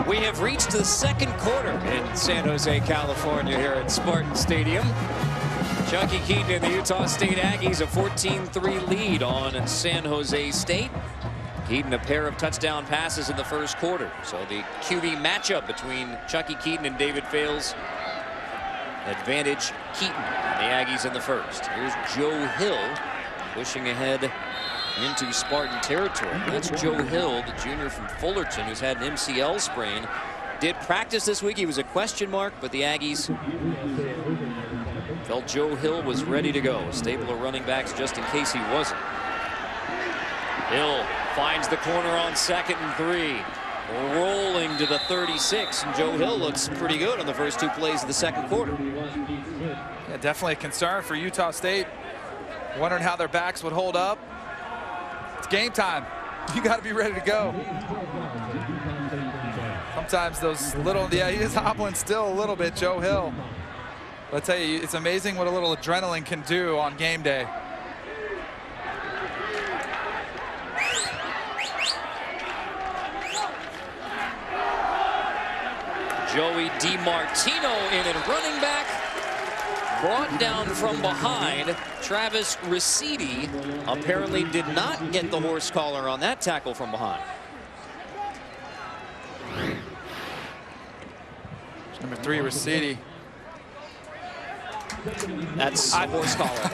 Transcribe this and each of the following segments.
We have reached the second quarter in San Jose, California, here at Spartan Stadium. Chucky Keaton and the Utah State Aggies a 14-3 lead on San Jose State. Keaton a pair of touchdown passes in the first quarter. So the QB matchup between Chucky Keaton and David Fales. Advantage Keaton and the Aggies in the first. Here's Joe Hill pushing ahead into Spartan territory. That's Joe Hill, the junior from Fullerton, who's had an MCL sprain. Did practice this week. He was a question mark, but the Aggies felt Joe Hill was ready to go. A stable of running backs just in case he wasn't. Hill finds the corner on 2nd and 3. Rolling to the 36, and Joe Hill looks pretty good on the first 2 plays of the second quarter. Yeah, definitely a concern for Utah State. Wondering how their backs would hold up. It's game time. You got to be ready to go. Sometimes those little, yeah, he is hobbling still a little bit, Joe Hill. But I tell you, it's amazing what a little adrenaline can do on game day. Joey DiMartino in and running back. Brought down from behind. Travis Ricidi apparently did not get the horse collar on that tackle from behind. Number 3, Ricidi. That's a horse collar.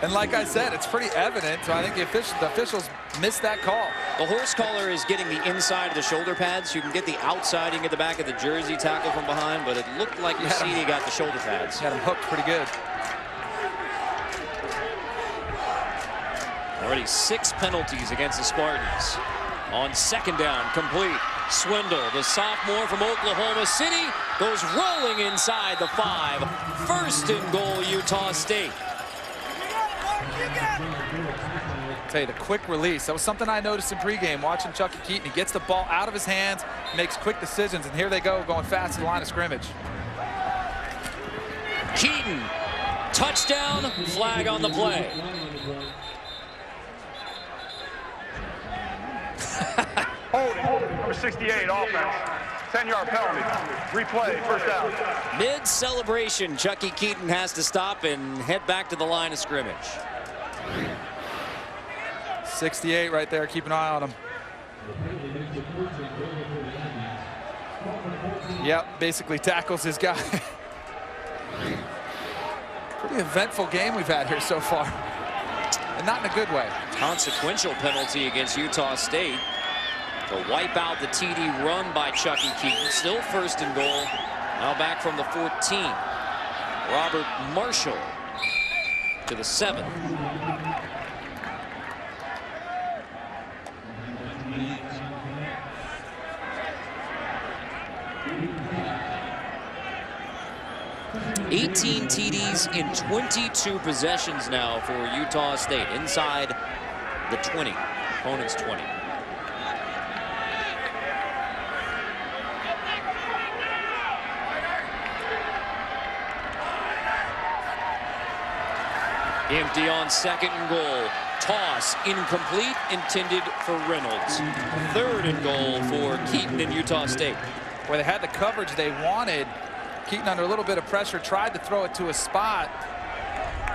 And like I said, it's pretty evident. So I think the officials missed that call. The horse collar is getting the inside of the shoulder pads. You can get the outside, you can get the back of the jersey tackle from behind, but it looked like Ricidi got the shoulder pads. Had him hooked pretty good. Already 6 penalties against the Spartans. On 2nd down, complete. Swindle, the sophomore from Oklahoma City, goes rolling inside the 5. 1st and goal, Utah State. I'll tell you, the quick release. That was something I noticed in pregame watching Chucky Keaton. He gets the ball out of his hands, makes quick decisions, and here they go, going fast to the line of scrimmage. Keaton, touchdown, flag on the play. Holding, number 68, offense. 10-yard penalty. Replay, 1st down. Mid-celebration, Chucky Keaton has to stop and head back to the line of scrimmage. 68 right there, keep an eye on him. Yep, basically tackles his guy. Pretty eventful game we've had here so far. And not in a good way. Consequential penalty against Utah State to wipe out the TD run by Chucky Keaton. Still 1st and goal. Now back from the 14. Robert Marshall to the 7. $18 TDs in 22 possessions now for Utah State inside the 20, opponent's 20. Empty on 2nd and goal. Toss incomplete, intended for Reynolds. 3rd and goal for Keaton and Utah State. Where they had the coverage they wanted. Keaton under a little bit of pressure, tried to throw it to a spot.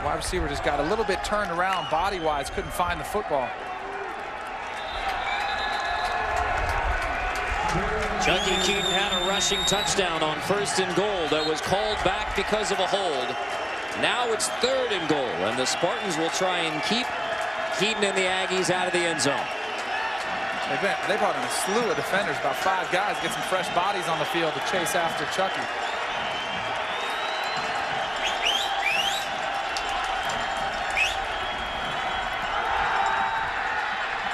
Wide receiver just got a little bit turned around body-wise, couldn't find the football. Chucky Keaton had a rushing touchdown on 1st and goal that was called back because of a hold. Now it's 3rd and goal, and the Spartans will try and keep Keaton and the Aggies out of the end zone. They brought in a slew of defenders, about 5 guys, get some fresh bodies on the field to chase after Chucky.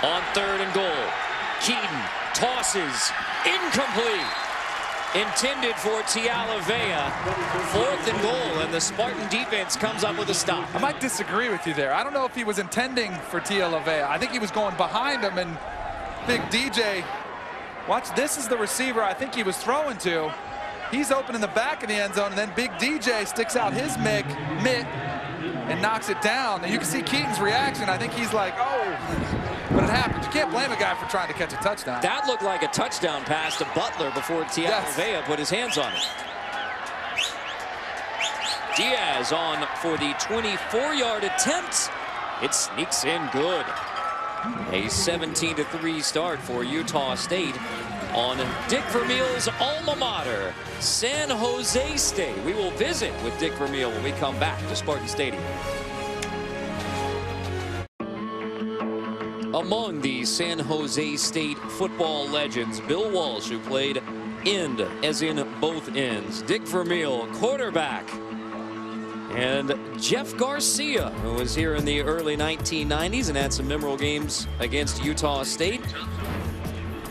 On 3rd and goal, Keaton tosses, incomplete. Intended for Tialavea. 4th and goal, and the Spartan defense comes up with a stop. I might disagree with you there. I don't know if he was intending for Tialavea. I think he was going behind him, and Big DJ, watch, this is the receiver I think he was throwing to. He's open in the back of the end zone, and then Big DJ sticks out his mitt and knocks it down. And you can see Keaton's reaction. I think he's like, oh, but it happened. can't blame a guy for trying to catch a touchdown. That looked like a touchdown pass to Butler before Tialavea put his hands on it. Diaz on for the 24-yard attempt. It sneaks in good. A 17-3 start for Utah State on Dick Vermeil's alma mater, San Jose State. We will visit with Dick Vermeil when we come back to Spartan Stadium. Among the San Jose State football legends, Bill Walsh, who played end, as in both ends, Dick Vermeil, quarterback, and Jeff Garcia, who was here in the early 1990s and had some memorable games against Utah State.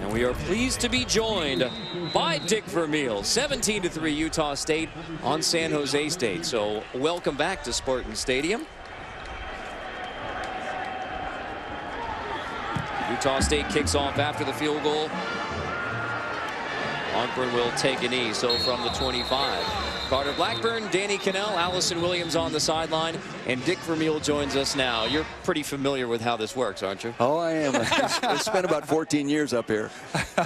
And we are pleased to be joined by Dick Vermeil. 17-3 Utah State on San Jose State. So welcome back to Spartan Stadium. Utah State kicks off after the field goal. Longburn will take a knee, so from the 25. Carter Blackburn, Danny Cannell, Allison Williams on the sideline, and Dick Vermeil joins us now. You're pretty familiar with how this works, aren't you? Oh, I am. I spent about 14 years up here.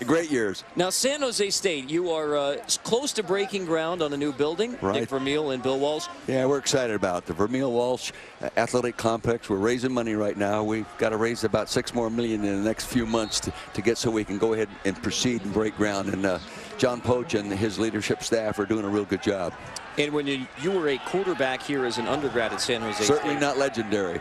Great years. Now, San Jose State, you are close to breaking ground on a new building. Right. Dick Vermeil and Bill Walsh. Yeah, we're excited about the Vermeil Walsh Athletic Complex. We're raising money right now. We've got to raise about $6 more million in the next few months to get so we can go ahead and proceed and break ground. And John Poach and his leadership staff are doing a real good job. And when you were a quarterback here as an undergrad at San Jose Certainly State. not legendary.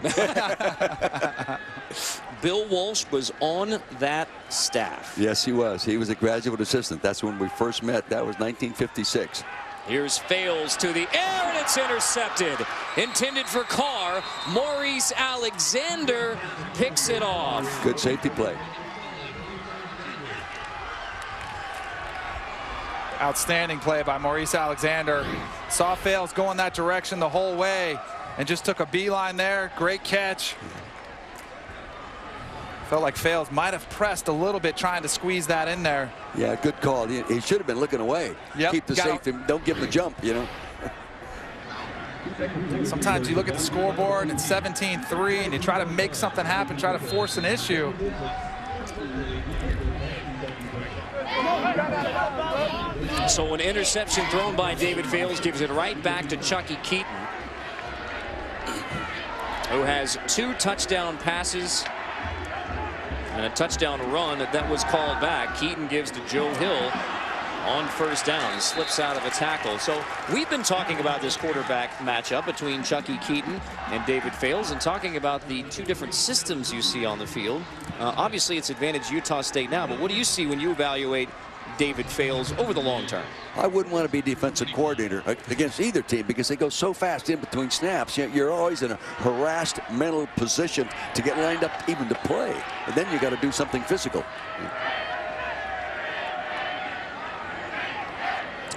Bill Walsh was on that staff. Yes, he was. He was a graduate assistant. That's when we first met. That was 1956. Here's Fales to the air, and it's intercepted. Intended for Carr. Maurice Alexander picks it off. Good safety play. Outstanding play by Maurice Alexander. Saw Fales going that direction the whole way and just took a beeline there. Great catch. Felt like Fales might have pressed a little bit trying to squeeze that in there. Yeah, good call. He should have been looking away. Yep. Keep the safety. Don't give him the jump, you know. Sometimes you look at the scoreboard and it's 17-3 and you try to make something happen, try to force an issue. So an interception thrown by David Fales gives it right back to Chucky Keaton, who has 2 touchdown passes and a touchdown run that was called back. Keaton gives to Joe Hill on first down. He slips out of a tackle. So we've been talking about this quarterback matchup between Chucky Keaton and David Fales and talking about the 2 different systems you see on the field. Obviously, it's advantage Utah State now, but what do you see when you evaluate David Fales over the long term? I wouldn't want to be defensive coordinator against either team because they go so fast in between snaps. You're always in a harassed mental position to get lined up even to play. And then you got to do something physical.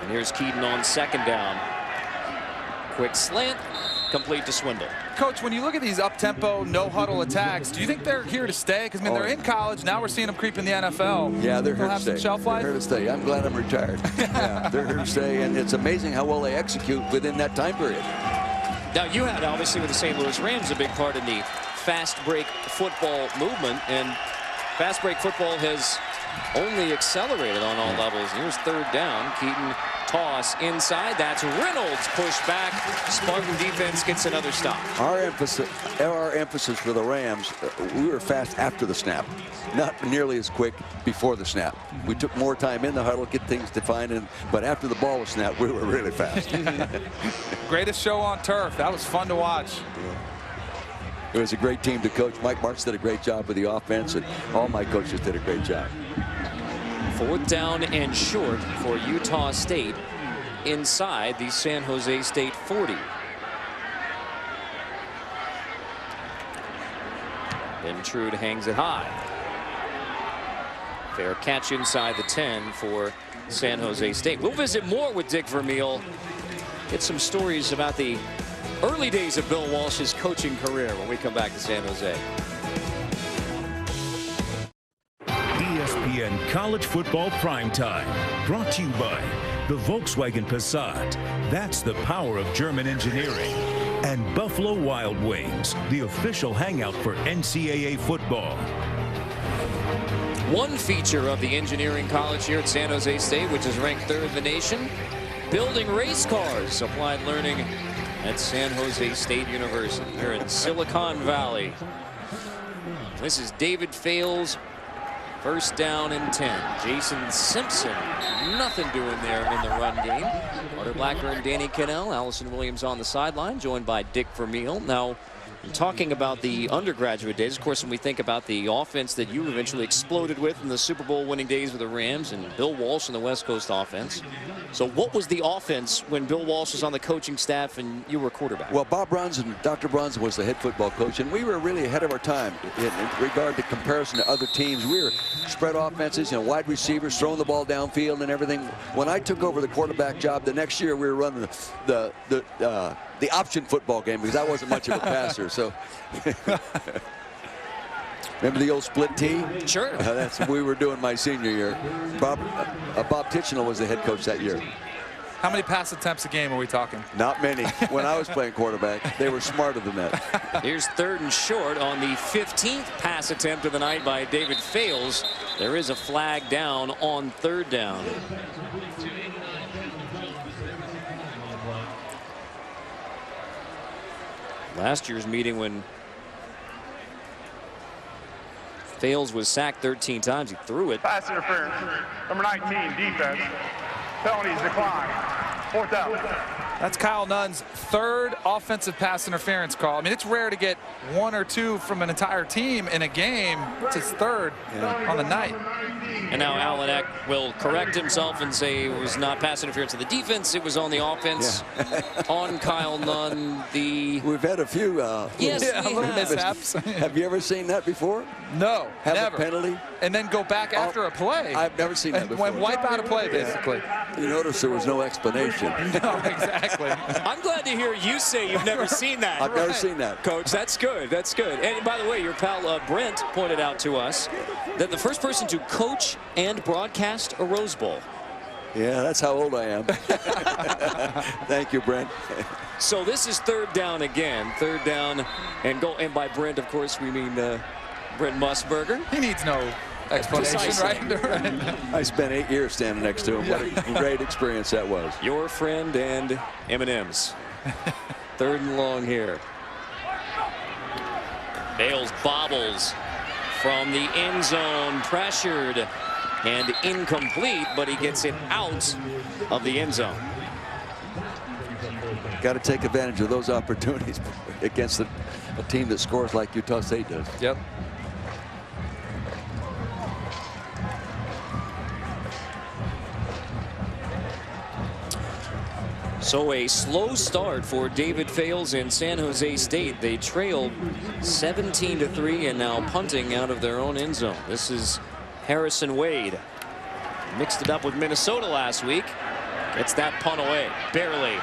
And here's Keaton on second down. Quick slant, complete to Swindle. Coach, when you look at these up-tempo, no-huddle attacks, do you think they're here to stay? Because, I mean, they're in college. Now we're seeing them creep in the NFL. Yeah, they're here They'll to have stay. some shelf life? They're here to stay. I'm glad I'm retired. Yeah, they're here to stay, and it's amazing how well they execute within that time period. Now, you had, obviously, with the St. Louis Rams, a big part in the fast break football movement, and fast break football has only accelerated on all levels. Here's third down. Keaton toss inside. That's Reynolds pushed back. Spartan defense gets another stop. Our emphasis for the Rams, we were fast after the snap, not nearly as quick before the snap. We took more time in the huddle, get things defined, but after the ball was snapped, we were really fast. Greatest show on turf. That was fun to watch. It was a great team to coach. Mike Martz did a great job with the offense, and all my coaches did a great job. Fourth down and short for Utah State inside the San Jose State 40. Ben Trude hangs it high. Fair catch inside the 10 for San Jose State. We'll visit more with Dick Vermeil. Get some stories about the early days of Bill Walsh's coaching career when we come back to San Jose. ESPN College Football Primetime, brought to you by the Volkswagen Passat. That's the power of German engineering. And Buffalo Wild Wings, the official hangout for NCAA football. one feature of the engineering college here at San Jose State, which is ranked 3rd in the nation. Building race cars, applied learning at San Jose State University here in Silicon Valley. This is David Fales, 1st down and 10. Jason Simpson, nothing doing there in the run game. Carter Blacker and Danny Cannell. Allison Williams on the sideline, joined by Dick Vermeil. Now, talking about the undergraduate days, of course, when we think about the offense that you eventually exploded with in the Super Bowl winning days with the Rams and Bill Walsh in the West Coast offense. So what was the offense when Bill Walsh was on the coaching staff and you were quarterback? Well, Bob Bronson, Dr. Bronson was the head football coach, and we were really ahead of our time in regard to comparison to other teams. We were spread offenses, wide receivers throwing the ball downfield and everything. When I took over the quarterback job, the next year we were running the option football game because I wasn't much of a passer. So remember the old split tee? Sure. That's what we were doing my senior year. Bob Tichenor was the head coach that year. How many pass attempts a game are we talking? Not many. When I was playing quarterback, they were smarter than that. Here's 3rd and short on the 15th pass attempt of the night by David Fales. There is a flag down on 3rd down. Last year's meeting when Fales was sacked 13 times, he threw it. Pass interference. Number 19, defense. Penalties decline. 4th down. That's Kyle Nunn's 3rd offensive pass interference call. I mean, it's rare to get 1 or 2 from an entire team in a game. It's his 3rd on the night. And now Alan Eck will correct himself and say it was not pass interference of the defense, it was on the offense. On Kyle Nunn. We've had a few little mishaps. Have you ever seen that before? No, have never. A penalty and then go back after a play. I've never seen that before. When wipe out a play, basically. You notice there was no explanation. No, exactly. I'm glad to hear you say you've never seen that. I've never seen that, Coach. That's good. That's good. And by the way, your pal Brent pointed out to us that the first person to coach and broadcast a Rose Bowl. Yeah, that's how old I am. Thank you, Brent. So this is 3rd down again. 3rd down and go. And by Brent, of course, we mean Brent Musburger. He needs no explanation, right? I spent 8 years standing next to him. What a great experience that was. Your friend and M&M's. 3rd and long here. Bales bobbles from the end zone, pressured and incomplete, but he gets it out of the end zone. Got to take advantage of those opportunities against a team that scores like Utah State does. Yep. So a slow start for David Fales in San Jose State. They trailed 17-3 and now punting out of their own end zone. This is Harrison Wade. Mixed it up with Minnesota last week. Gets that punt away. Barely.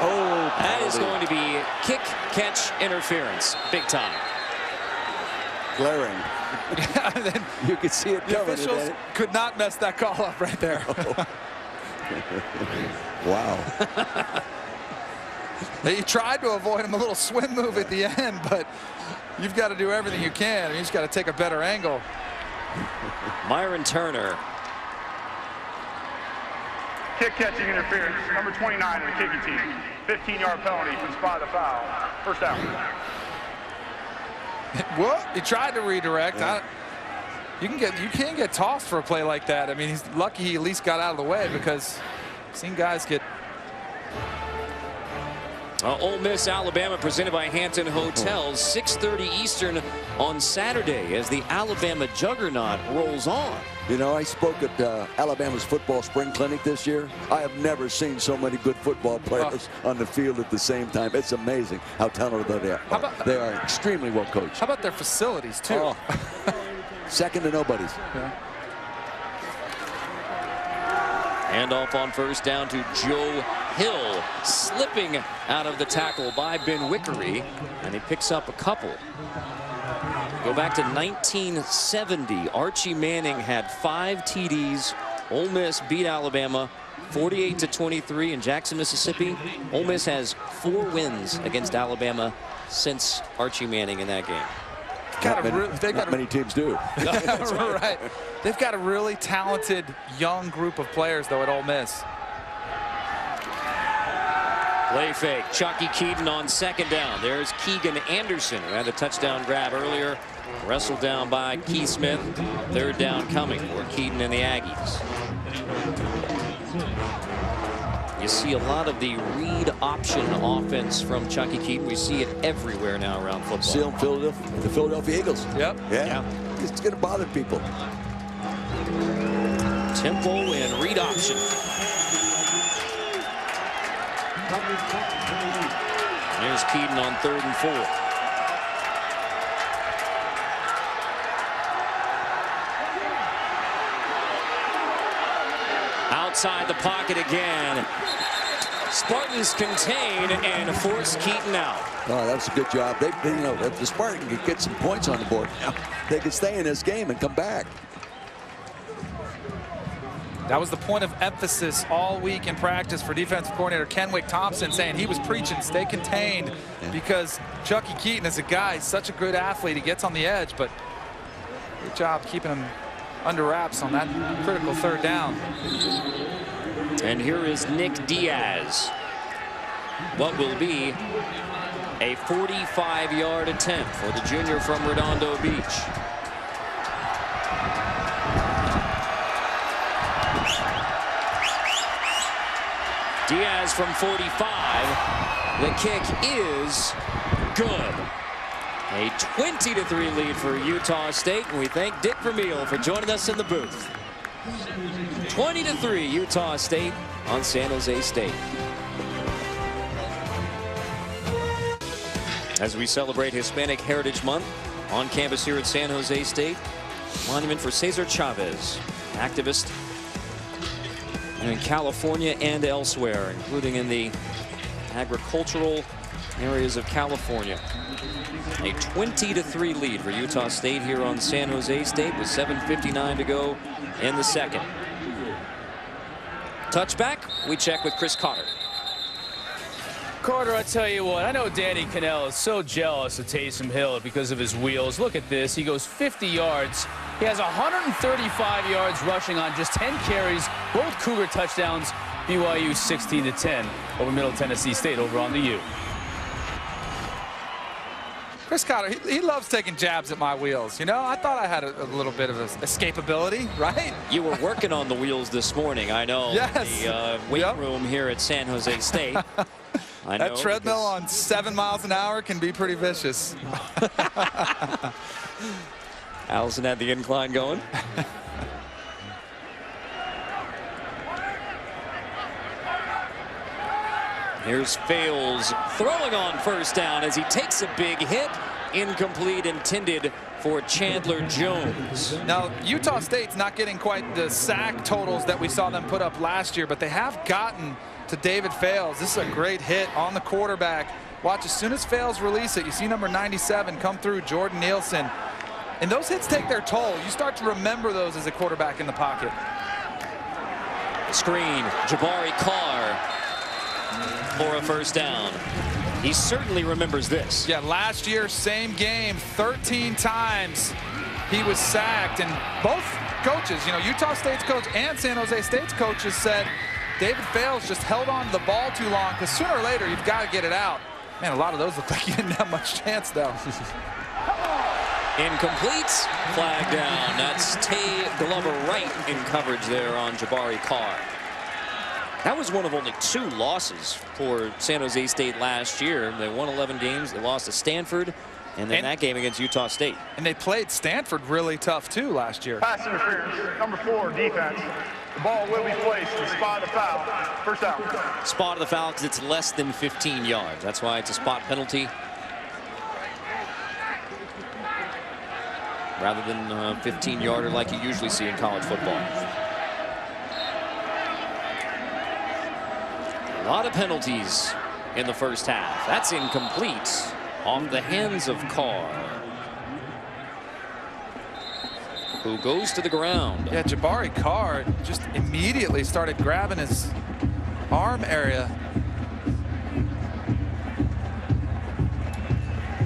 Oh, that is going to be kick, catch, interference. Big time. Glaring. You could see it coming. The officials could not mess that call up right there. Wow. He tried to avoid him a little swim move at the end, but you've got to do everything you can. You just got to take a better angle. Myron Turner. Kick catching interference. Number 29 in the kicking team. 15-yard penalty from spot of the foul. 1st down. Whoop! He tried to redirect. Yeah. You can get tossed for a play like that. I mean, he's lucky he at least got out of the way because I've seen guys get. Ole Miss, Alabama, presented by Hampton Hotels, 6:30 Eastern on Saturday as the Alabama juggernaut rolls on. You know, I spoke at Alabama's football spring clinic this year. I have never seen so many good football players on the field at the same time. It's amazing how talented they are. They are extremely well coached. How about their facilities, too? Oh. Second to nobody's. Yeah. Handoff on 1st down to Joe Hill, slipping out of the tackle by Ben Wickery, and he picks up a couple. Go back to 1970. Archie Manning had 5 TDs. Ole Miss beat Alabama 48-23 in Jackson, Mississippi. Ole Miss has 4 wins against Alabama since Archie Manning in that game. Not many teams do. Right. They've got a really talented young group of players, though, at Ole Miss. Play fake. Chucky Keaton on second down. There's Keegan Anderson, who had a touchdown grab earlier. Wrestled down by Keith Smith. Third down coming for Keaton and the Aggies. You see a lot of the read option offense from Chucky Keaton. We see it everywhere now around football. See him, the Philadelphia Eagles. Yep. Yeah. It's going to bother people. Tempo and read option. There's Keaton on 3rd and 4. Outside the pocket again. Spartans contain and force Keaton out. Oh, that was a good job. They you know, if the Spartans could get some points on the board, they could stay in this game and come back. That was the point of emphasis all week in practice for defensive coordinator Kenwick Thompson, saying he was preaching stay contained because Chucky Keaton is a guy, such a good athlete. He gets on the edge, but good job keeping him under wraps on that critical 3rd down. And here is Nick Diaz. What will be a 45-yard attempt for the junior from Redondo Beach. Diaz from 45. The kick is good. A 20-3 lead for Utah State, and we thank Dick Vermeil for joining us in the booth. 20-3 Utah State on San Jose State. As we celebrate Hispanic Heritage Month on campus here at San Jose State, monument for Cesar Chavez, activist in California and elsewhere, including in the agricultural areas of California. A 20-3 lead for Utah State here on San Jose State with 7:59 to go in the second. Touchback, we check with Chris Carter. Carter, I tell you what, I know Danny Cannell is so jealous of Taysom Hill because of his wheels. Look at this. He goes 50 yards. He has 135 yards rushing on just 10 carries. Both Cougar touchdowns. BYU 16-10 over Middle Tennessee State over on the U. Chris Carter, he loves taking jabs at my wheels. You know, I thought I had a little bit of escapability, right? You were working on the wheels this morning, I know. Yes. The weight room here at San Jose State. I know, that treadmill on 7 miles an hour can be pretty vicious. Allison had the incline going. Here's Fales throwing on first down as he takes a big hit. Incomplete, intended for Chandler Jones. Now, Utah State's not getting quite the sack totals that we saw them put up last year, but they have gotten to David Fales. This is a great hit on the quarterback. Watch, as soon as Fales release it, you see number 97 come through, Jordan Nielsen. And those hits take their toll. You start to remember those as a quarterback in the pocket. Screen, Jabari Carr for a first down. He certainly remembers this. Yeah, last year, same game, 13 times he was sacked. And both coaches, you know, Utah State's coach and San Jose State's coaches said David Fales just held on to the ball too long because sooner or later you've got to get it out. Man, a lot of those look like he didn't have much chance, though. Incomplete, flag down. That's Tay Glover Wright in coverage there on Jabari Carr. That was one of only 2 losses for San Jose State last year. They won 11 games. They lost to Stanford, and then that game against Utah State. And they played Stanford really tough, too, last year. Pass interference, number 4, defense. The ball will be placed to spot the foul. First down. Spot of the foul because it's less than 15 yards. That's why it's a spot penalty, rather than a 15-yarder like you usually see in college football. A lot of penalties in the first half. That's incomplete on the hands of Carr, who goes to the ground. Yeah, Jabari Carr just immediately started grabbing his arm area.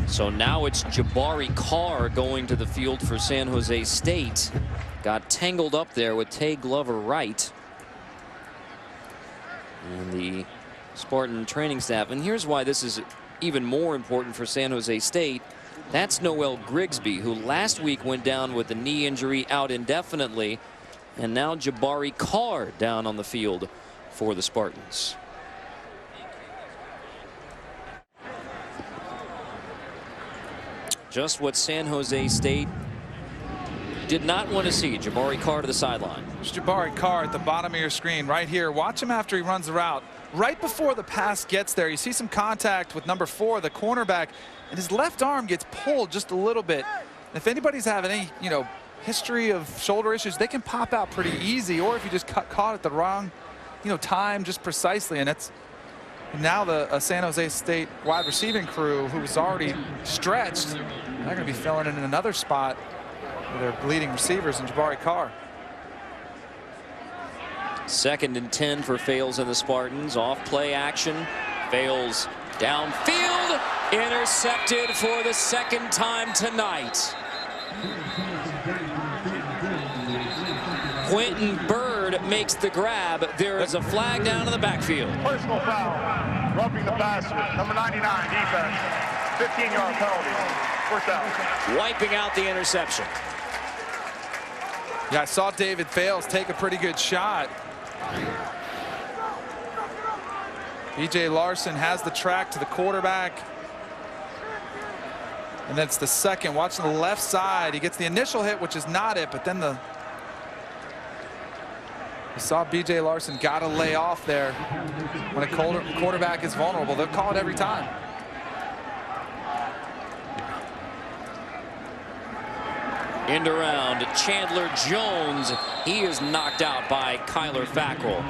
So now it's Jabari Carr going to the field for San Jose State. got tangled up there with Tay Glover Wright and the Spartan training staff. And here's why this is even more important for San Jose State. That's Noel Grigsby, who last week went down with a knee injury, out indefinitely. And now Jabari Carr down on the field for the Spartans. Just what San Jose State did not want to see. Jabari Carr to the sideline. There's Jabari Carr at the bottom of your screen right here. Watch him after he runs the route. Right before the pass gets there, you see some contact with number 4, the cornerback, and his left arm gets pulled just a little bit. And if anybody's having any, history of shoulder issues, they can pop out pretty easy, or if you just caught at the wrong, time just precisely. And it's now the San Jose State wide receiving crew, who was already stretched, they're going to be filling in another spot with their bleeding receivers and Jabari Carr. 2nd and 10 for Fales and the Spartans. Off play action. Fales downfield. Intercepted for the 2nd time tonight. Quentin Bird makes the grab. There is a flag down in the backfield. Personal foul. Roughing the passer. Number 99, defense. 15-yard penalty. First down. Wiping out the interception. Yeah, I saw David Fales take a pretty good shot. B.J. Larson has the track to the quarterback. And that's the second. Watching the left side. He gets the initial hit, which is not it, but then you saw B.J. Larson got to lay off there. When a quarterback is vulnerable, they'll call it every time. End around Chandler Jones. He is knocked out by Kyler Fackrell.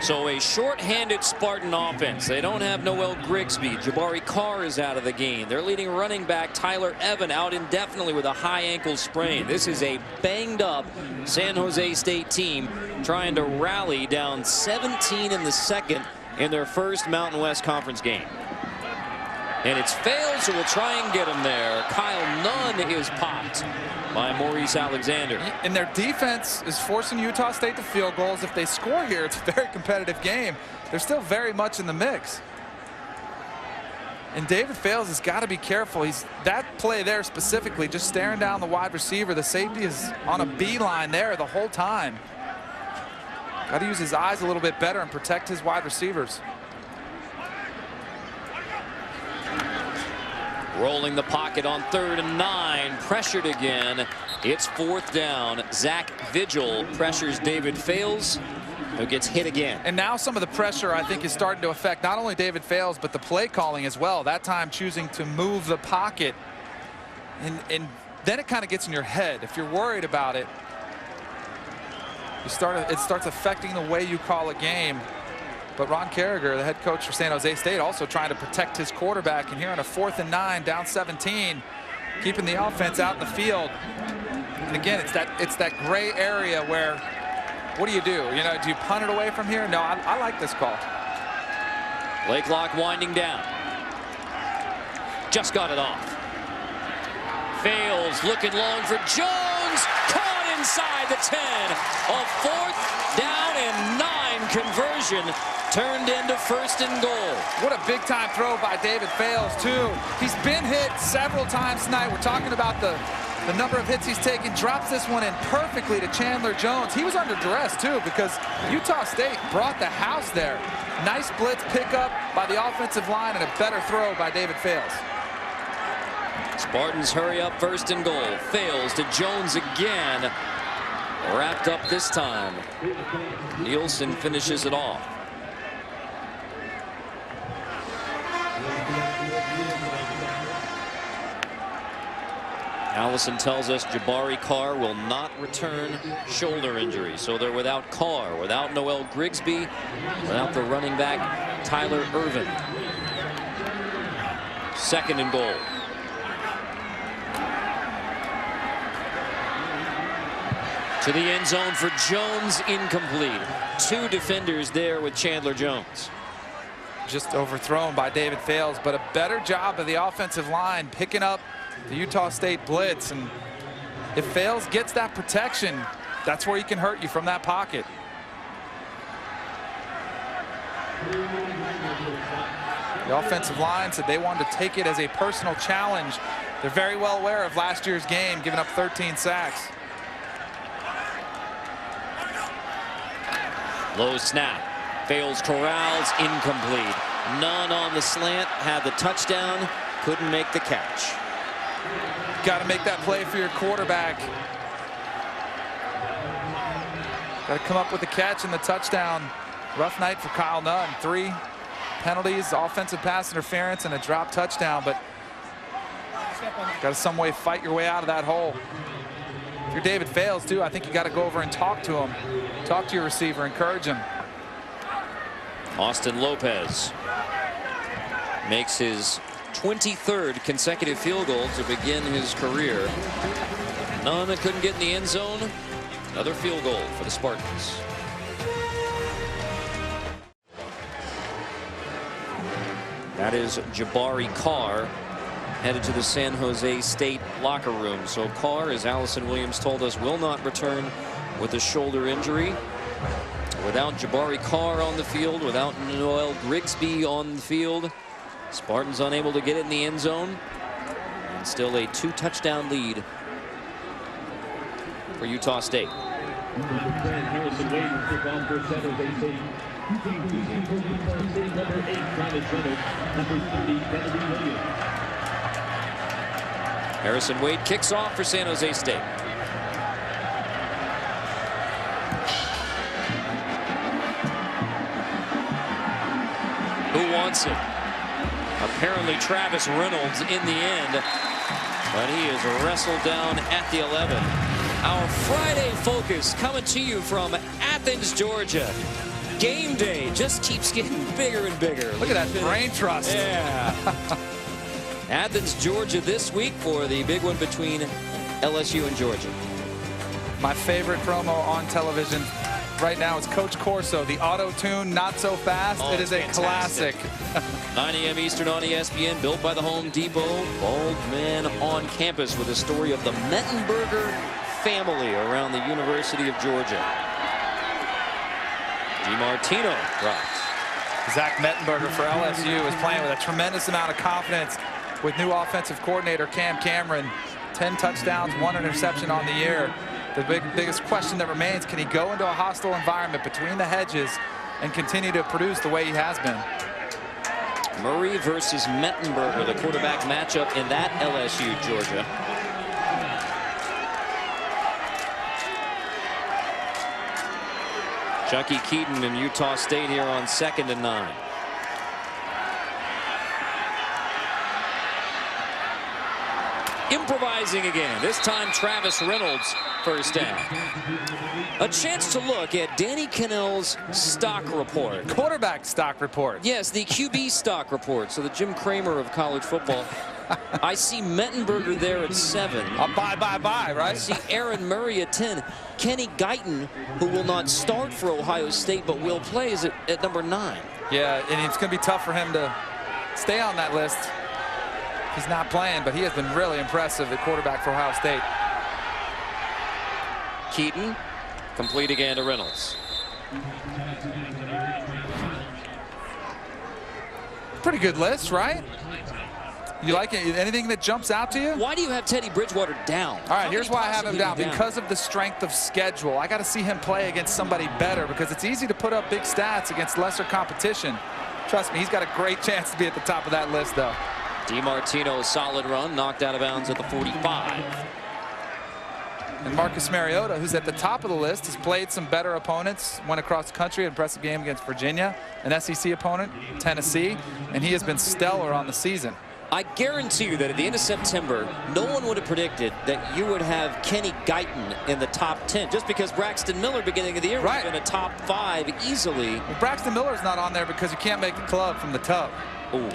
So a short-handed Spartan offense. They don't have Noel Grigsby. Jabari Carr is out of the game. Their leading running back Tyler Evan out indefinitely with a high ankle sprain. This is a banged up San Jose State team trying to rally down 17 in the 2nd in their first Mountain West Conference game. And it's Fales who will try and get him there. Kyle Nunn is popped by Maurice Alexander. And their defense is forcing Utah State to field goals. If they score here, it's a very competitive game. They're still very much in the mix. And David Fales has got to be careful. That play there specifically, just staring down the wide receiver. The safety is on a beeline there the whole time. Got to use his eyes a little bit better and protect his wide receivers. Rolling the pocket on 3rd and 9. Pressured again. It's 4th down. Zach Vigil pressures David Fales, who gets hit again. And now some of the pressure, I think, is starting to affect not only David Fales, but the play calling as well. That time choosing to move the pocket. And then it kind of gets in your head. If you're worried about it, it starts affecting the way you call a game. But Ron Carragher, the head coach for San Jose State, also trying to protect his quarterback. And here on a 4th and 9, down 17, keeping the offense out in the field. And again, it's that gray area where, what do you do? Do you punt it away from here? No, I like this call. Play clock winding down. Just got it off. Fales looking long for Jones. Caught inside the 10. A 4th down and 9 conversion turned into 1st and goal. What a big time throw by David Fales too. He's been hit several times tonight. We're talking about the number of hits he's taken. Drops this one in perfectly to Chandler Jones. He was under duress too, because Utah State brought the house there. Nice blitz pickup by the offensive line and a better throw by David Fales. Spartans hurry up, 1st and goal. Fales to Jones again. Wrapped up this time. Nielsen finishes it off. Allison tells us Jabari Carr will not return shoulder injury. So they're without Carr, without Noel Grigsby, without the running back Tyler Irvin. 2nd and goal. To the end zone for Jones, incomplete. 2 defenders there with Chandler Jones. Just overthrown by David Fales, but a better job of the offensive line picking up the Utah State blitz. And if Fales gets that protection, That's where he can hurt you from that pocket. The offensive line said they wanted to take it as a personal challenge. They're very well aware of last year's game, giving up 13 sacks. Low snap. Fails corrals. Incomplete. None on the slant. Had the touchdown. Couldn't make the catch. Got to make that play for your quarterback. Got to come up with the catch and the touchdown. Rough night for Kyle Nunn. 3 penalties, offensive pass interference, and a drop touchdown. But got to some way fight your way out of that hole. If you're David Fales, too, I think you got to go over and talk to him. Talk to your receiver, encourage him. Austin Lopez makes his 23rd consecutive field goal to begin his career. None that couldn't get in the end zone. Another field goal for the Spartans. That is Jabari Carr headed to the San Jose State locker room. So Carr, as Allison Williams told us, will not return with a shoulder injury. Without Jabari Carr on the field, without Noel Grigsby on the field, Spartans unable to get it in the end zone. And still a 2-touchdown lead for Utah State. Harrison Wade kicks off for San Jose State. Who wants it? Apparently Travis Reynolds in the end, but he is wrestled down at the 11. Our Friday focus coming to you from Athens, Georgia. Game day just keeps getting bigger and bigger. Look at that brain trust. Yeah. Athens, Georgia this week for the big one between LSU and Georgia. My favorite promo on television right now is Coach Corso, the auto-tune, not so fast. Oh, it is a fantastic. classic. 9 a.m. Eastern on ESPN, built by the Home Depot. Bald man on campus with a story of the Mettenberger family around the University of Georgia. DiMartino drops. Zach Mettenberger for LSU is playing with a tremendous amount of confidence with new offensive coordinator Cam Cameron. 10 touchdowns, 1 interception on the year. The biggest question that remains, can he go into a hostile environment between the hedges and continue to produce the way he has been? Murray versus Mettenberger, the quarterback matchup in that LSU Georgia. Chucky Keaton in Utah State here on 2nd and 9. Improvising again. This time Travis Reynolds first down. A chance to look at Danny Cannell's stock report. Quarterback stock report. Yes, the QB stock report. So the Jim Cramer of college football. I see Mettenberger there at 7. Bye, right? I see Aaron Murray at 10. Kenny Guyton, who will not start for Ohio State but will play, is at number 9. Yeah, and it's going to be tough for him to stay on that list. He's not playing, but he has been really impressive at quarterback for Ohio State. Keaton, complete again to Reynolds. Pretty good list, right? You like it? Anything that jumps out to you? Why do you have Teddy Bridgewater down? All right, here's why I have him down. Because of the strength of schedule. I got to see him play against somebody better because it's easy to put up big stats against lesser competition. Trust me, he's got a great chance to be at the top of that list, though. DiMartino's solid run, knocked out of bounds at the 45. And Marcus Mariota, who's at the top of the list, has played some better opponents, went across the country, an impressive game against Virginia, an SEC opponent, Tennessee, and he has been stellar on the season. I guarantee you that at the end of September, no one would have predicted that you would have Kenny Guyton in the top 10, just because Braxton Miller, beginning of the year, would have been a top 5 easily. Well, Braxton Miller's not on there because you can't make the club from the tub. Ooh.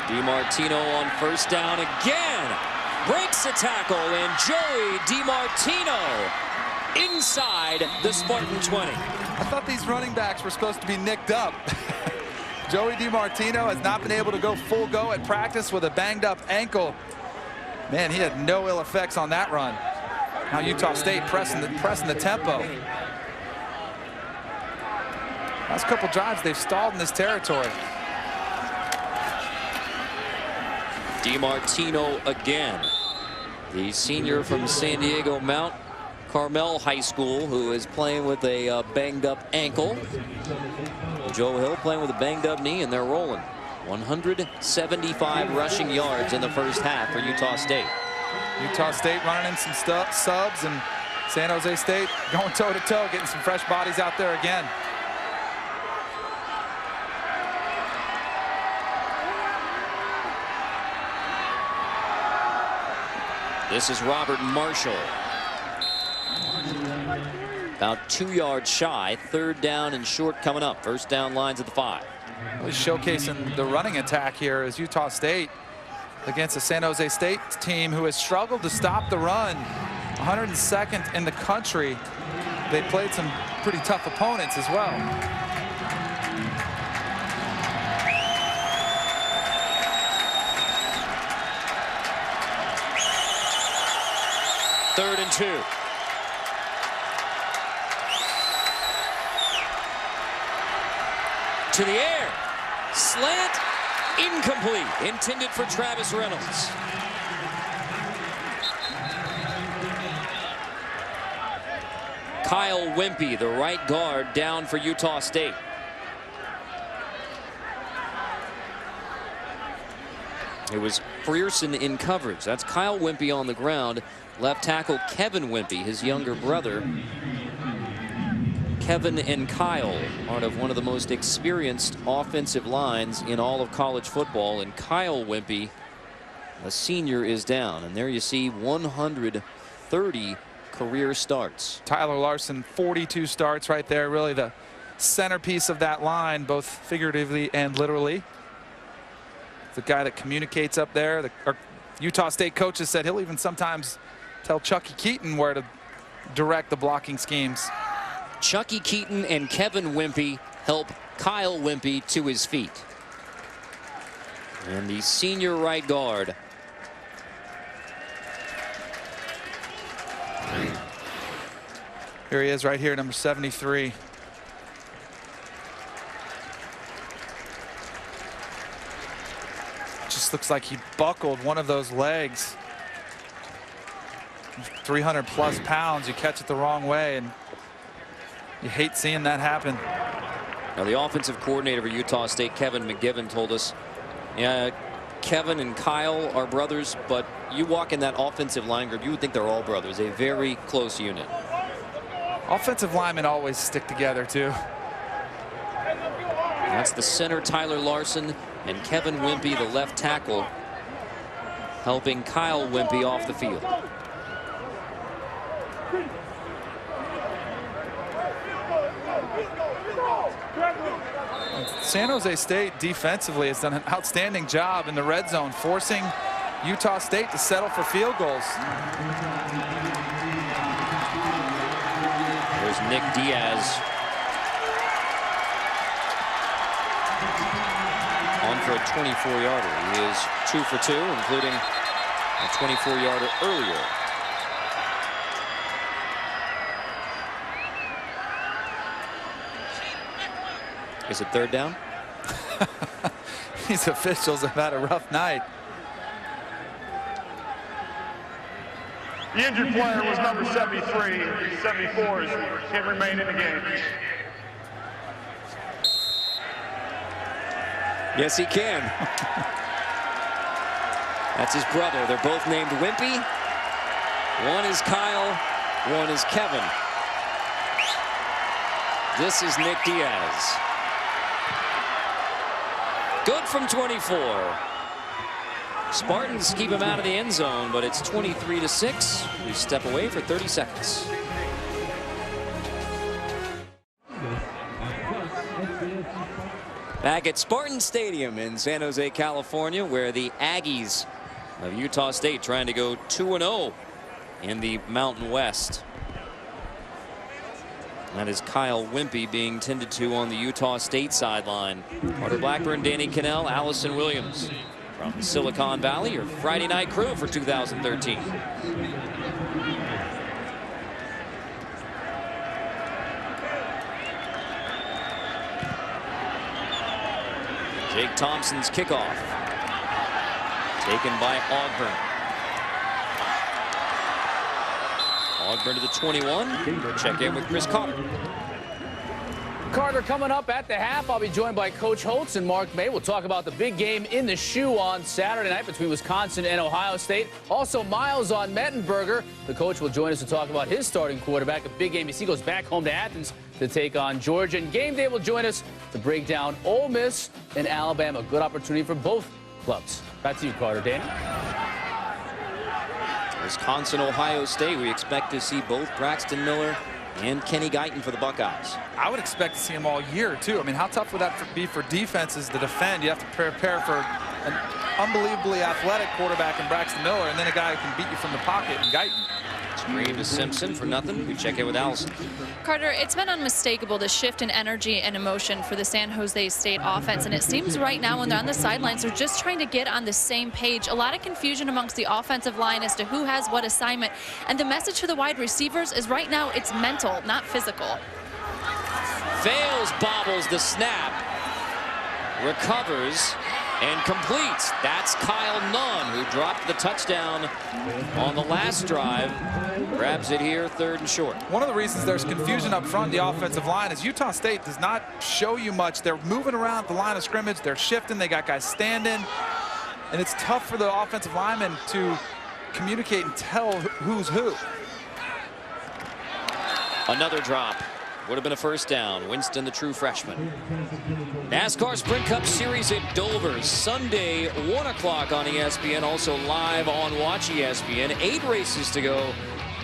DiMartino on first down again. Breaks a tackle, and Joey DiMartino inside the Spartan 20. I thought these running backs were supposed to be nicked up. Joey DiMartino has not been able to go full go at practice with a banged up ankle. Man, he had no ill effects on that run. Now Utah State pressing the tempo. Last couple drives, they've stalled in this territory. DiMartino again. The senior from San Diego Mount Carmel High School, who is playing with a banged up ankle. Joe Hill playing with a banged up knee, and they're rolling. 175 rushing yards in the first half for Utah State. Utah State running in some subs, and San Jose State going toe-to-toe, getting some fresh bodies out there again. This is Robert Marshall. About 2 yards shy. 3rd down and short coming up. First down lines at the 5. Really showcasing the running attack here is Utah State against the San Jose State team who has struggled to stop the run. 102nd in the country. They played some pretty tough opponents as well. Third and 2. To the air. Slant. Incomplete. Intended for Travis Reynolds. Kyle Wimpy, the right guard, down for Utah State. It was Frierson in coverage. That's Kyle Wimpy on the ground. Left tackle Kevin Wimpy, his younger brother. Kevin and Kyle, part of one of the most experienced offensive lines in all of college football. And Kyle Wimpy, a senior, is down. And there you see 130 career starts. Tyler Larson, 42 starts right there. Really the centerpiece of that line, both figuratively and literally. The guy that communicates up there. Our Utah State coaches said he'll even sometimes tell Chucky Keaton where to direct the blocking schemes. Chucky Keaton and Kevin Wimpy help Kyle Wimpy to his feet. And the senior right guard. Here he is right here, number 73. Just looks like he buckled one of those legs. 300+ pounds, you catch it the wrong way, and you hate seeing that happen. Now the offensive coordinator for Utah State, Kevin McGivern, told us, yeah, Kevin and Kyle are brothers, but you walk in that offensive line group, you would think they're all brothers. A very close unit. Offensive linemen always stick together too. That's the center, Tyler Larson, and Kevin Wimpy, the left tackle, helping Kyle Wimpy off the field. San Jose State defensively has done an outstanding job in the red zone, forcing Utah State to settle for field goals. There's Nick Diaz on for a 24-yarder. He is 2 for 2, including a 24-yarder earlier. Is it 3rd down? These officials have had a rough night. The injured player was number 73. 74 can remain in the game. Yes, he can. That's his brother. They're both named Wimpy. One is Kyle, one is Kevin. This is Nick Diaz. Good from 24. Spartans keep him out of the end zone, but it's 23-6. We step away for 30 seconds. Back at Spartan Stadium in San Jose, California, where the Aggies of Utah State trying to go 2-0 in the Mountain West. That is Kyle Wimpy being tended to on the Utah State sideline. Carter Blackburn, Danny Cannell, Allison Williams from Silicon Valley, your Friday night crew for 2013. Jake Thompson's kickoff. Taken by Ogburn. Ogburn to the 21. We'll check in with Chris Carter. Carter, coming up at the half, I'll be joined by Coach Holtz and Mark May. We'll talk about the big game in the shoe on Saturday night between Wisconsin and Ohio State. Also, Miles on Mettenberger. The coach will join us to talk about his starting quarterback. A big game as he goes back home to Athens to take on Georgia. And Game Day will join us to break down Ole Miss and Alabama. Good opportunity for both clubs. Back to you, Carter. Danny? Wisconsin, Ohio State. We expect to see both Braxton Miller and Kenny Guyton for the Buckeyes. I would expect to see him all year, too. I mean, how tough would that be for defenses to defend? You have to prepare for an unbelievably athletic quarterback in Braxton Miller, and then a guy who can beat you from the pocket in Guyton. Screen to Simpson for nothing. We check in with Allison. Carter, it's been unmistakable, the shift in energy and emotion for the San Jose State offense. And it seems right now when they're on the sidelines, they're just trying to get on the same page. A lot of confusion amongst the offensive line as to who has what assignment. And the message to the wide receivers is right now it's mental, not physical. Fails, bobbles the snap. Recovers and completes. That's Kyle Nunn, who dropped the touchdown on the last drive. Grabs it here, 3rd and short. One of the reasons there's confusion up front in the offensive line is Utah State does not show you much. They're moving around the line of scrimmage. They're shifting. They got guys standing. And it's tough for the offensive linemen to communicate and tell who's who. Another drop. Would have been a first down. Winston, the true freshman. NASCAR Sprint Cup Series at Dover. Sunday, 1 o'clock on ESPN. Also live on Watch ESPN. 8 races to go.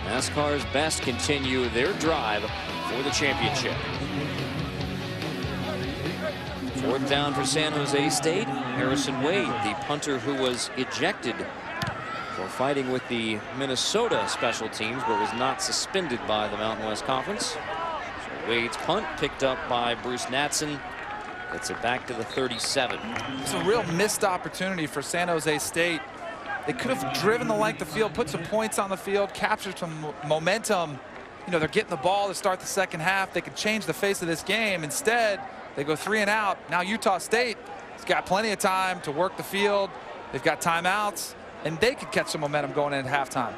NASCAR's best continue their drive for the championship. 4th down for San Jose State. Harrison Wade, the punter who was ejected for fighting with the Minnesota special teams, but was not suspended by the Mountain West Conference. Wade's punt picked up by Bruce Natson. Gets it back to the 37. It's a real missed opportunity for San Jose State. They could have driven the length of field, put some points on the field, captured some momentum. You know, they're getting the ball to start the second half. They could change the face of this game. Instead, they go 3 and out. Now Utah State has got plenty of time to work the field. They've got timeouts, and they could catch some momentum going in at halftime.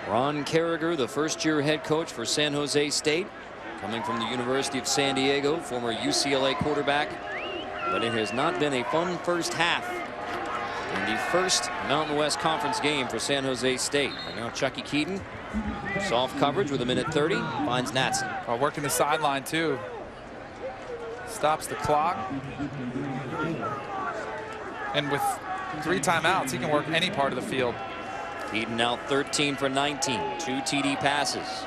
Ron Carragher, the first-year head coach for San Jose State, coming from the University of San Diego, former UCLA quarterback. But it has not been a fun first half in the first Mountain West Conference game for San Jose State. Right now, Chucky Keaton, soft coverage with 1:30, finds Natson. Working the sideline, too. Stops the clock. And with 3 timeouts, he can work any part of the field. Keaton out 13 for 19, 2 TD passes.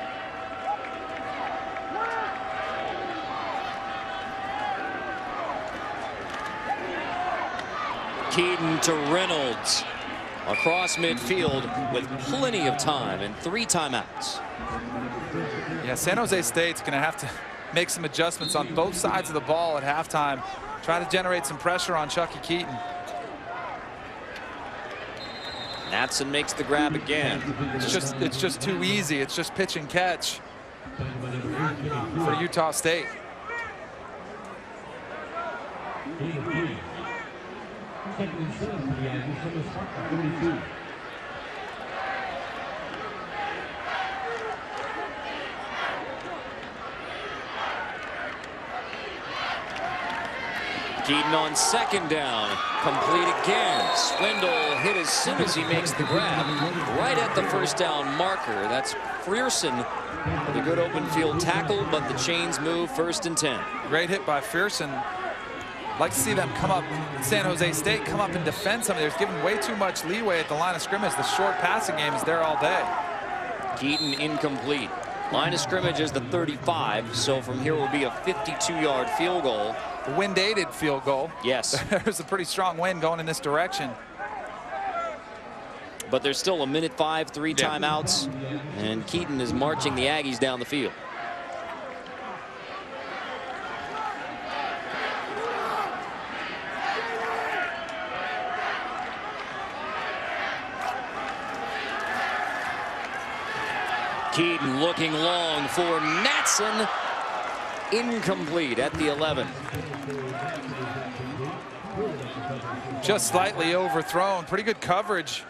Keaton to Reynolds across midfield with plenty of time and 3 timeouts. Yeah, San Jose State's going to have to make some adjustments on both sides of the ball at halftime, try to generate some pressure on Chucky Keaton. Natson makes the grab again. It's just too easy. It's just pitch and catch for Utah State. Keaton on 2nd down, complete again. Swindle hit as soon as he makes the grab, right at the first down marker. That's Frierson with a good open field tackle, but the chains move, 1st and 10. Great hit by Frierson. Like to see them come up, San Jose State come up and defend something. They're giving way too much leeway at the line of scrimmage. The short passing game is there all day. Keaton incomplete. Line of scrimmage is the 35, so from here will be a 52-yard field goal. The wind-aided field goal. Yes. There's a pretty strong wind going in this direction. But there's still 1:05, 3 timeouts, and Keaton is marching the Aggies down the field. Keaton looking long for Matson. Incomplete at the 11. Just slightly overthrown. Pretty good coverage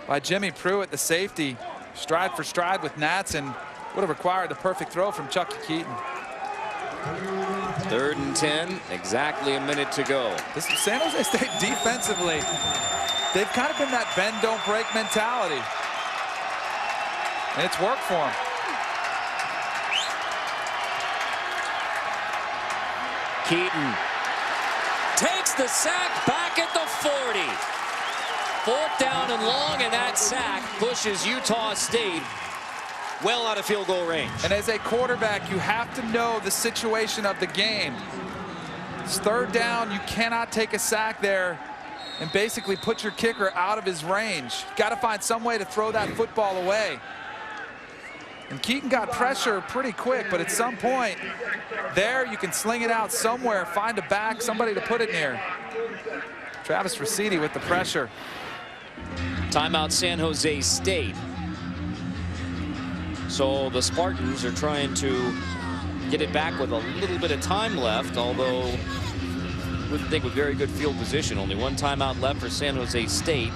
by Jimmy Pruitt, the safety. Stride for stride with Natson. Would have required the perfect throw from Chucky Keaton. 3rd and 10, exactly a minute to go. This San Jose State defensively, they've kind of been that bend, don't break mentality. And it's worked for them. Keaton takes the sack back at the 40. 4th down and long, and that sack pushes Utah State well out of field goal range. And as a quarterback, you have to know the situation of the game. It's 3rd down. You cannot take a sack there and basically put your kicker out of his range. Got to find some way to throw that football away. And Keaton got pressure pretty quick, but at some point there you can sling it out somewhere, find a back, somebody to put it near. Travis Ricidi with the pressure. Timeout San Jose State. So the Spartans are trying to get it back with a little bit of time left, although I wouldn't think with very good field position. Only 1 timeout left for San Jose State.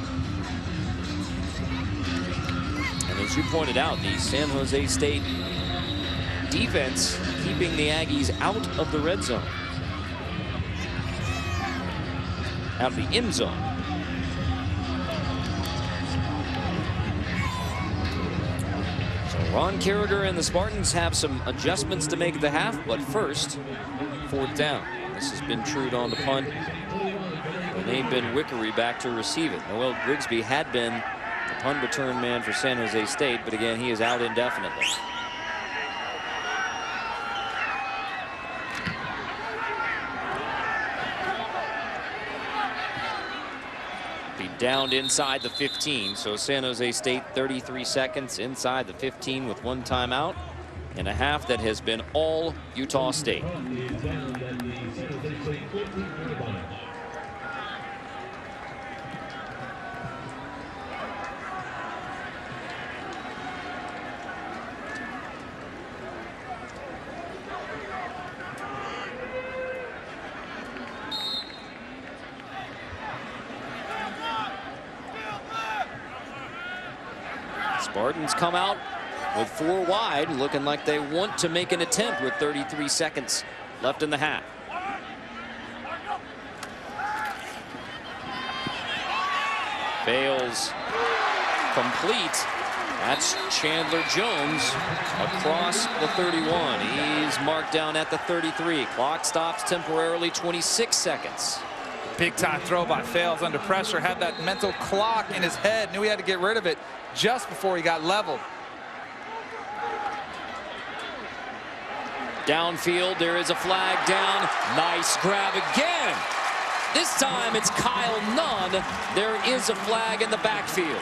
And as you pointed out, the San Jose State defense keeping the Aggies out of the red zone. Out of the end zone. Ron Carragher and the Spartans have some adjustments to make at the half, but first, 4th down. This has been Trude on the punt, and they've been Wickery back to receive it. Noel Grigsby had been the punt return man for San Jose State, but again, he is out indefinitely. Downed inside the 15, so San Jose State 33 seconds inside the 15 with 1 timeout in a half that has been all Utah State. Spartans come out with 4 wide, looking like they want to make an attempt with 33 seconds left in the half. Fails complete. That's Chandler Jones across the 31. He's marked down at the 33. Clock stops temporarily, 26 seconds. Big time throw by Fales under pressure. Had that mental clock in his head. Knew he had to get rid of it just before he got leveled. Downfield, there is a flag down. Nice grab again. This time it's Kyle Nunn. There is a flag in the backfield.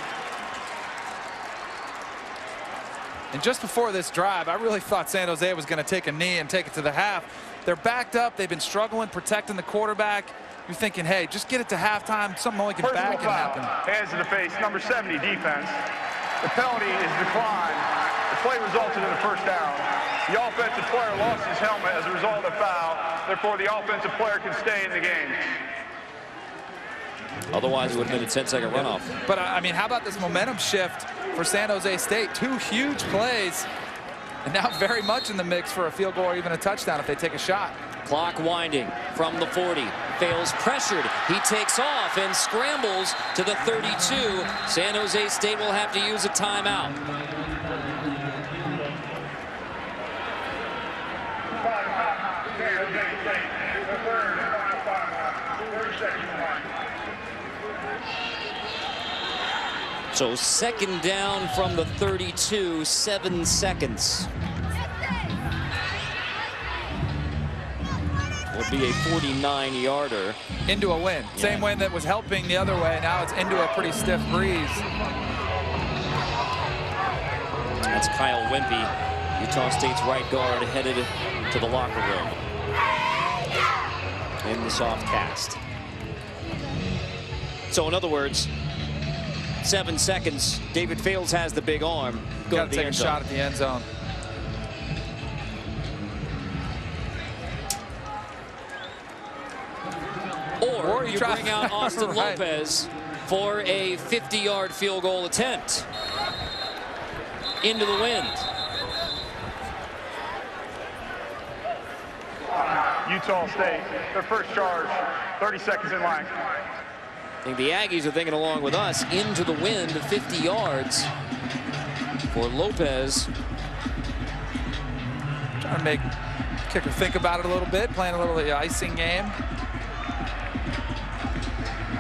And just before this drive, I really thought San Jose was going to take a knee and take it to the half. They're backed up. They've been struggling protecting the quarterback. You're thinking, hey, just get it to halftime. Something only can back and happen. Hands to the face, number 70, defense. The penalty is declined. The play resulted in a 1st down. The offensive player lost his helmet as a result of the foul. Therefore, the offensive player can stay in the game. Otherwise, it would have been a 10-second runoff. But, I mean, how about this momentum shift for San Jose State? 2 huge plays, and now very much in the mix for a field goal or even a touchdown if they take a shot. Clock winding from the 40. Fails pressured. He takes off and scrambles to the 32. San Jose State will have to use a timeout. So 2nd down from the 32, 7 seconds. Would be a 49-yarder. Into a win. Yeah. Same win that was helping the other way. Now it's into a pretty stiff breeze. That's Kyle Wimpy, Utah State's right guard, headed to the locker room in the soft cast. So in other words, 7 seconds. David Fales has the big arm. Got to take a shot at the end zone. Or you bring out Austin Lopez for a 50-yard field goal attempt. Into the wind. Utah State, their first charge, 30 seconds in line. I think the Aggies are thinking along with us. Into the wind, 50 yards for Lopez. Trying to make kicker think about it a little bit, playing a little icing game.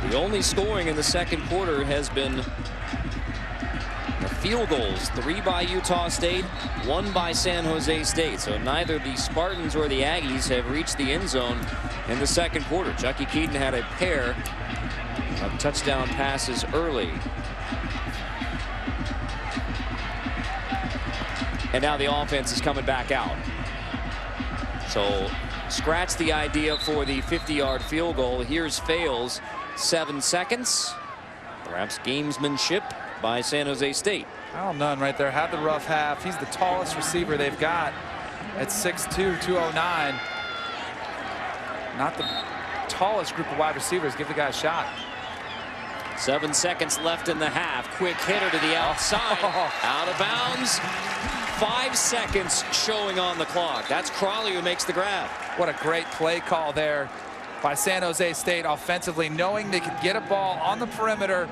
The only scoring in the second quarter has been the field goals. 3 by Utah State, 1 by San Jose State. So neither the Spartans or the Aggies have reached the end zone in the second quarter. Chucky Keaton had a pair of touchdown passes early. And now the offense is coming back out. So scratch the idea for the 50-yard field goal. Here's Fales. 7 seconds. Perhaps gamesmanship by San Jose State. Al Nunn right there had the rough half. He's the tallest receiver they've got at 6'2", 209. Not the tallest group of wide receivers. Give the guy a shot. 7 seconds left in the half. Quick hitter to the outside. Out of bounds. 5 seconds showing on the clock. That's Crawley who makes the grab. What a great play call there by San Jose State offensively, knowing they could get a ball on the perimeter,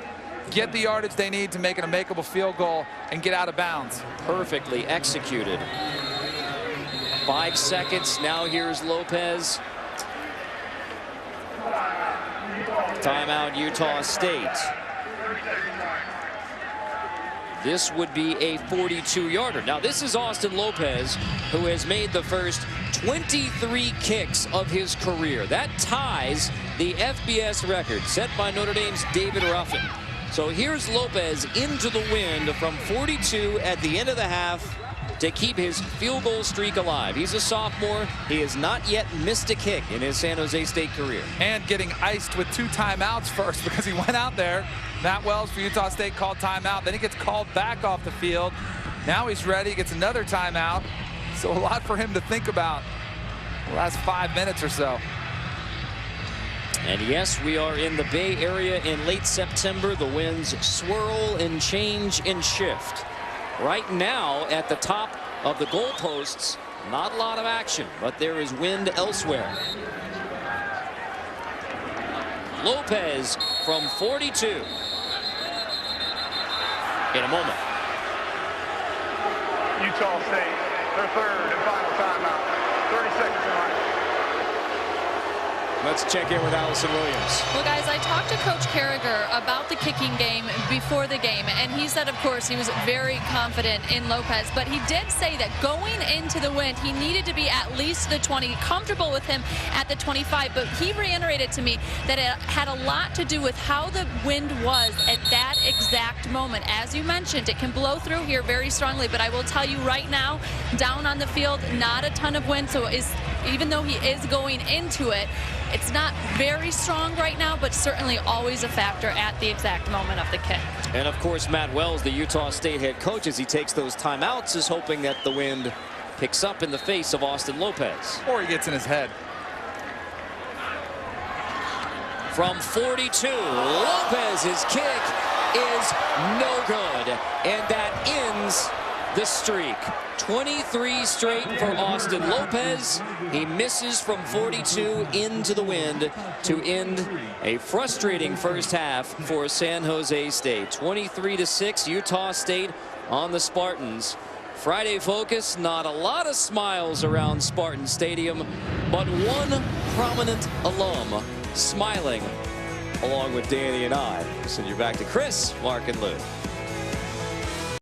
get the yardage they need to make it a makeable field goal, and get out of bounds. Perfectly executed. 5 seconds. Now here's Lopez. Timeout, Utah State. This would be a 42-yarder. Now, this is Austin Lopez, who has made the first 23 kicks of his career. That ties the FBS record set by Notre Dame's David Ruffin. So here's Lopez into the wind from 42 at the end of the half to keep his field goal streak alive. He's a sophomore. He has not yet missed a kick in his San Jose State career. And getting iced with 2 timeouts first because he went out there. Matt Wells for Utah State called timeout. Then he gets called back off the field. Now he's ready, gets another timeout. So a lot for him to think about the last 5 minutes or so. And yes, we are in the Bay Area in late September. The winds swirl and change and shift. Right now, at the top of the goalposts, not a lot of action, but there is wind elsewhere. Lopez from 42. In a moment. Utah State, their third and final timeout. 30 seconds in line. Let's check in with Allison Williams. Well, guys, I talked to Coach Carragher about the kicking game before the game, and he said, of course, he was very confident in Lopez, but he did say that going into the wind, he needed to be at least the 20, comfortable with him at the 25, but he reiterated to me that it had a lot to do with how the wind was at that exact moment. As you mentioned, it can blow through here very strongly, but I will tell you right now, down on the field, not a ton of wind, so even though he is going into it, it's not very strong right now, but certainly always a factor at the exact moment of the kick. And of course, Matt Wells, the Utah State head coach, as he takes those timeouts, is hoping that the wind picks up in the face of Austin Lopez. Or he gets in his head. From 42, Lopez's kick is no good. And that ends the streak. 23 straight for Austin Lopez. He misses from 42 into the wind to end a frustrating first half for San Jose State. 23-6, Utah State on the Spartans. Friday focus, not a lot of smiles around Spartan Stadium, but one prominent alum smiling along with Danny and I. Send you back to Chris, Mark, and Lou.